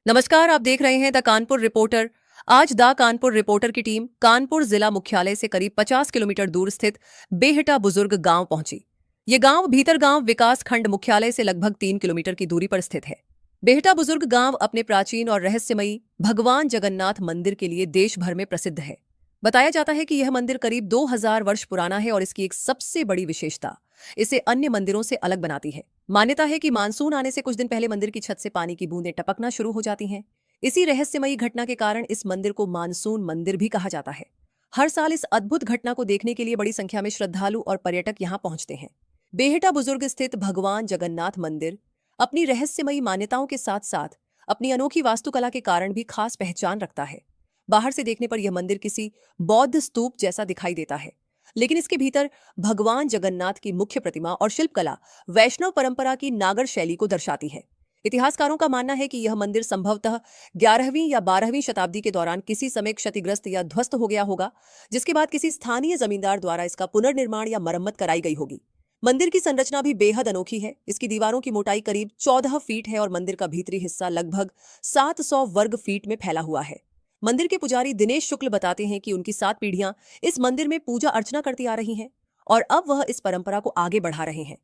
नमस्कार, आप देख रहे हैं द कानपुर रिपोर्टर। आज द कानपुर रिपोर्टर की टीम कानपुर जिला मुख्यालय से करीब 50 किलोमीटर दूर स्थित बेहटा बुजुर्ग गांव पहुंची। ये गांव भीतर गांव विकास खंड मुख्यालय से लगभग 3 किलोमीटर की दूरी पर स्थित है। बेहटा बुजुर्ग गांव अपने प्राचीन और रहस्यमयी भगवान जगन्नाथ मंदिर के लिए देश भर में प्रसिद्ध है। बताया जाता है कि यह मंदिर करीब 2000 वर्ष पुराना है और इसकी एक सबसे बड़ी विशेषता इसे अन्य मंदिरों से अलग बनाती है। मान्यता है कि मानसून आने से कुछ दिन पहले मंदिर की छत से पानी की बूंदें टपकना शुरू हो जाती हैं। इसी रहस्यमयी घटना के कारण इस मंदिर को मानसून मंदिर भी कहा जाता है। हर साल इस अद्भुत घटना को देखने के लिए बड़ी संख्या में श्रद्धालु और पर्यटक यहाँ पहुंचते हैं। बेहटा बुजुर्ग स्थित भगवान जगन्नाथ मंदिर अपनी रहस्यमयी मान्यताओं के साथ साथ अपनी अनोखी वास्तुकला के कारण भी खास पहचान रखता है। बाहर से देखने पर यह मंदिर किसी बौद्ध स्तूप जैसा दिखाई देता है, लेकिन इसके भीतर भगवान जगन्नाथ की मुख्य प्रतिमा और शिल्पकला वैष्णव परंपरा की नागर शैली को दर्शाती है। इतिहासकारों का मानना है कि यह मंदिर संभवतः 11वीं या 12वीं शताब्दी के दौरान किसी समय क्षतिग्रस्त या ध्वस्त हो गया होगा, जिसके बाद किसी स्थानीय जमींदार द्वारा इसका पुनर्निर्माण या मरम्मत कराई गई होगी। मंदिर की संरचना भी बेहद अनोखी है। इसकी दीवारों की मोटाई करीब 14 फीट है और मंदिर का भीतरी हिस्सा लगभग 700 वर्ग फीट में फैला हुआ है। मंदिर के पुजारी दिनेश शुक्ल बताते हैं कि उनकी 7 पीढ़ियां इस मंदिर में पूजा अर्चना करती आ रही हैं और अब वह इस परंपरा को आगे बढ़ा रहे हैं।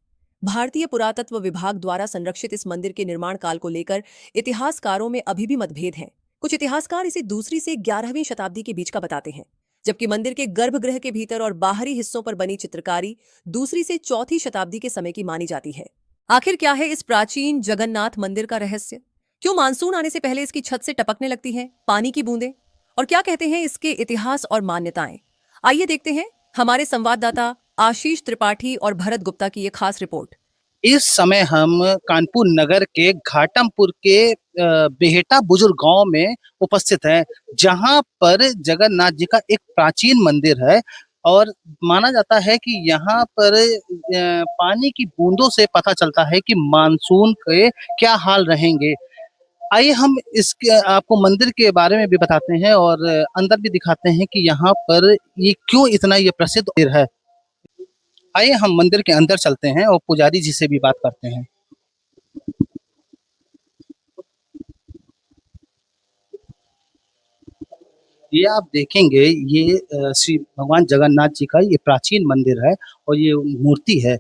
भारतीय पुरातत्व विभाग द्वारा संरक्षित इस मंदिर के निर्माण काल को लेकर इतिहासकारों में अभी भी मतभेद हैं। कुछ इतिहासकार इसे दूसरी से 11वीं शताब्दी के बीच का बताते हैं, जबकि मंदिर के गर्भगृह के भीतर और बाहरी हिस्सों पर बनी चित्रकारी दूसरी से चौथी शताब्दी के समय की मानी जाती है। आखिर क्या है इस प्राचीन जगन्नाथ मंदिर का रहस्य? क्यों मानसून आने से पहले इसकी छत से टपकने लगती हैं पानी की बूंदें? और क्या कहते हैं इसके इतिहास और मान्यताएं? आइए देखते हैं हमारे संवाददाता आशीष त्रिपाठी और भरत गुप्ता की ये खास रिपोर्ट। इस समय हम कानपुर नगर के घाटमपुर के बेहटा बुजुर्ग गांव में उपस्थित हैं, जहां पर जगन्नाथ जी का एक प्राचीन मंदिर है और माना जाता है कि यहाँ पर पानी की बूंदों से पता चलता है कि मानसून के क्या हाल रहेंगे। आइए हम इसके आपको मंदिर के बारे में भी बताते हैं और अंदर भी दिखाते हैं कि यहाँ पर ये क्यों इतना ये प्रसिद्ध मंदिर है। आइए हम मंदिर के अंदर चलते हैं और पुजारी जी से भी बात करते हैं। ये आप देखेंगे, ये श्री भगवान जगन्नाथ जी का ये प्राचीन मंदिर है और ये मूर्ति है।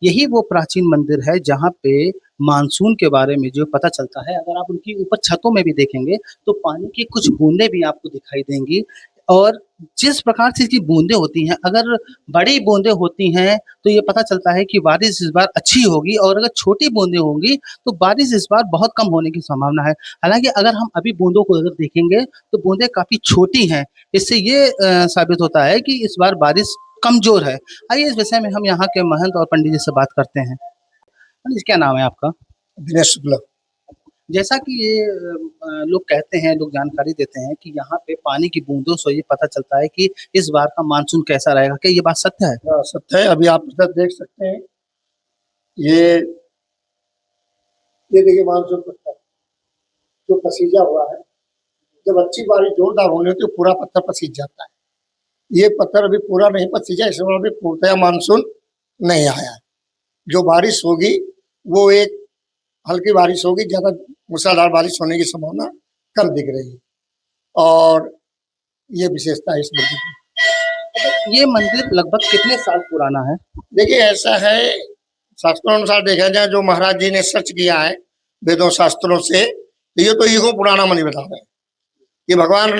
यही वो प्राचीन मंदिर है जहाँ पे मानसून के बारे में जो पता चलता है। अगर आप उनकी ऊपर छतों में भी देखेंगे तो पानी की कुछ बूंदें भी आपको दिखाई देंगी और जिस प्रकार से इसकी बूंदें होती हैं, अगर बड़ी बूंदें होती हैं तो ये पता चलता है कि बारिश इस बार अच्छी होगी और अगर छोटी बूंदें होंगी तो बारिश इस बार बहुत कम होने की संभावना है। हालांकि अगर हम अभी बूंदों को अगर देखेंगे तो बूंदें काफी छोटी हैं। इससे ये साबित होता है कि इस बार बारिश कमजोर है। आइए इस विषय में हम यहाँ के महंत और पंडित जी से बात करते हैं। पंडित जी, क्या नाम है आपका? दिनेश शुक्ला। जैसा कि ये लोग कहते हैं, लोग जानकारी देते हैं कि यहाँ पे पानी की बूंदों से ये पता चलता है कि इस बार का मानसून कैसा रहेगा। क्या ये बात सत्य है? हाँ, सत्य है। अभी आप इधर देख सकते हैं, ये ये देखिए मानसून पत्थर जो पसीजा हुआ है। जब अच्छी बारिश जोरदार होने तो पूरा पत्थर पसीज जाता है। ये पत्थर अभी पूरा नहीं पसीजा, इस समय अभी पूर्णतया मानसून नहीं आया है। जो बारिश होगी वो एक हल्की बारिश होगी, ज्यादा मूसलाधार बारिश होने की संभावना कम दिख रही है और ये विशेषता है इस मंदिर की। ये मंदिर लगभग कितने साल पुराना है? देखिए ऐसा है, शास्त्रों अनुसार देखा जाए, जो महाराज जी ने सर्च किया है वेदों शास्त्रों से, तो ये तो युगों पुराना मंदिर बता रहे हैं। ये भगवान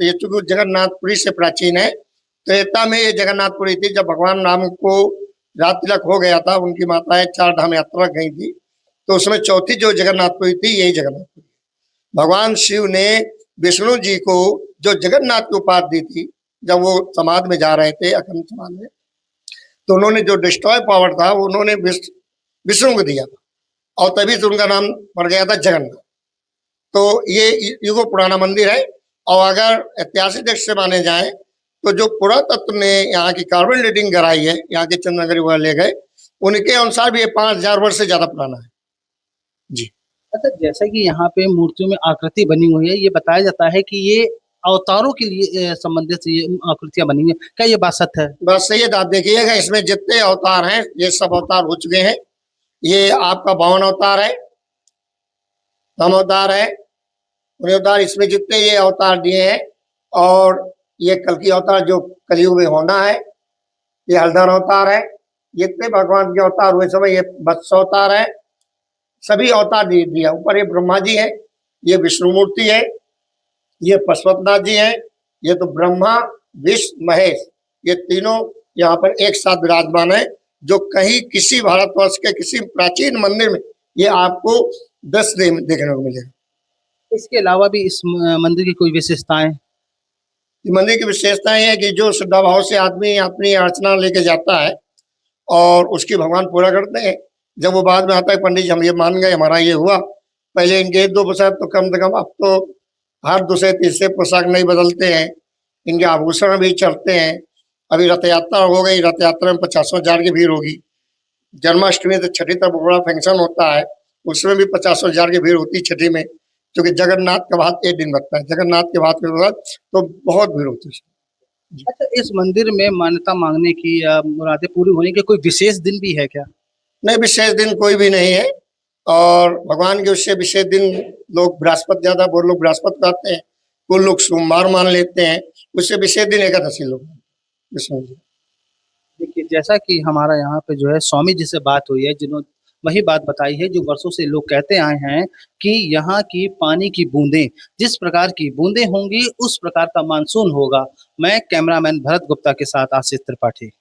ये चूंकि जगन्नाथपुरी से प्राचीन है। त्रेता में ये जगन्नाथपुरी थी, जब भगवान राम को रात तिलक हो गया था, उनकी माताएं 4 धाम यात्रा गई थी, तो उसमें चौथी जो जगन्नाथपुरी थी यही जगन्नाथपुरी। भगवान शिव ने विष्णु जी को जो जगन्नाथ की उपाधि दी थी, जब वो समाधि में जा रहे थे, अखंड समाधि में, तो उन्होंने जो डिस्ट्रॉय पावर था वो उन्होंने विष्णु को दिया था और तभी से उनका नाम पड़ गया था जगन्नाथ। तो ये युगों पुराना मंदिर है और अगर ऐतिहासिक दृष्टि से माने जाए तो जो पुरातत्व ने यहाँ की कार्बन डेटिंग कराई है, यहाँ के चंद्रनगरी वगैरह ले गए, उनके अनुसार भी ये 5000 वर्ष से ज्यादा पुराना है जी। अच्छा, जैसा कि यहाँ पे मूर्तियों में आकृति बनी हुई है, ये बताया जाता है कि ये अवतारों के लिए संबंधित ये आकृतियां बनी है। क्या ये बात सत्य है? बस सही है। आप देखिएगा, इसमें जितने अवतार हैं ये सब अवतार हो चुके हैं। ये आपका 52 अवतार है, राम अवतार है, उन्हें अवतार इसमें जितने ये अवतार दिए हैं, और ये कल की अवतार जो कलयुग में होना है, ये हलधर अवतार है। जितने भगवान के अवतार हुए समय ये वत्स अवतार है। सभी अवतार दिया। ऊपर ये ब्रह्मा जी है, ये विष्णु मूर्ति है, ये पशुपतनाथ जी हैं, ये तो ब्रह्मा विष्णु महेश, ये तीनों यहाँ पर एक साथ विराजमान है, जो कहीं किसी भारतवर्ष के किसी प्राचीन मंदिर में ये आपको दृश्य देखने को मिलेगा। इसके अलावा भी इस मंदिर की कोई विशेषताएं? ये मंदिर की विशेषता ये है कि जो श्रद्धा भाव से आदमी अपनी अर्चना लेके जाता है और उसकी भगवान पूरा करते हैं, जब वो बाद में आता है पंडित जी हम ये मान गए, हमारा ये हुआ, पहले इनके 1-2 पोशाक तो कम से कम, अब तो हर दूसरे तीसरे पोशाक नहीं बदलते हैं, इनके आभूषण भी चढ़ते हैं। अभी रथ यात्रा हो गई, रथ यात्रा में 50,000 की भीड़ होगी। जन्माष्टमी तो छठी तक बड़ा फंक्शन होता है, उसमें भी 50,000 की भीड़ होती है छठी में, क्योंकि जगन्नाथ के बाद 1 दिन लगता है, जगन्नाथ के बाद तो बहुत भीड़ होती है। अच्छा, इस मंदिर में मान्यता मांगने की या मुरादें पूरी होने के कोई विशेष दिन भी है क्या? नहीं, विशेष दिन कोई भी नहीं है, और भगवान के उससे विशेष दिन लोग बृहस्पति, ज्यादा वो लोग बृहस्पति करते हैं, कुछ लोग सोमवार मान लेते हैं, उससे विशेष दिन एकादशी लोग। देखिए, जैसा कि हमारा यहाँ पे जो है स्वामी जी से बात हुई है, जिन्होंने वही बात बताई है जो वर्षों से लोग कहते आए हैं कि यहाँ की पानी की बूंदें, जिस प्रकार की बूंदें होंगी उस प्रकार का मानसून होगा। मैं कैमरामैन भरत गुप्ता के साथ आशीष त्रिपाठी।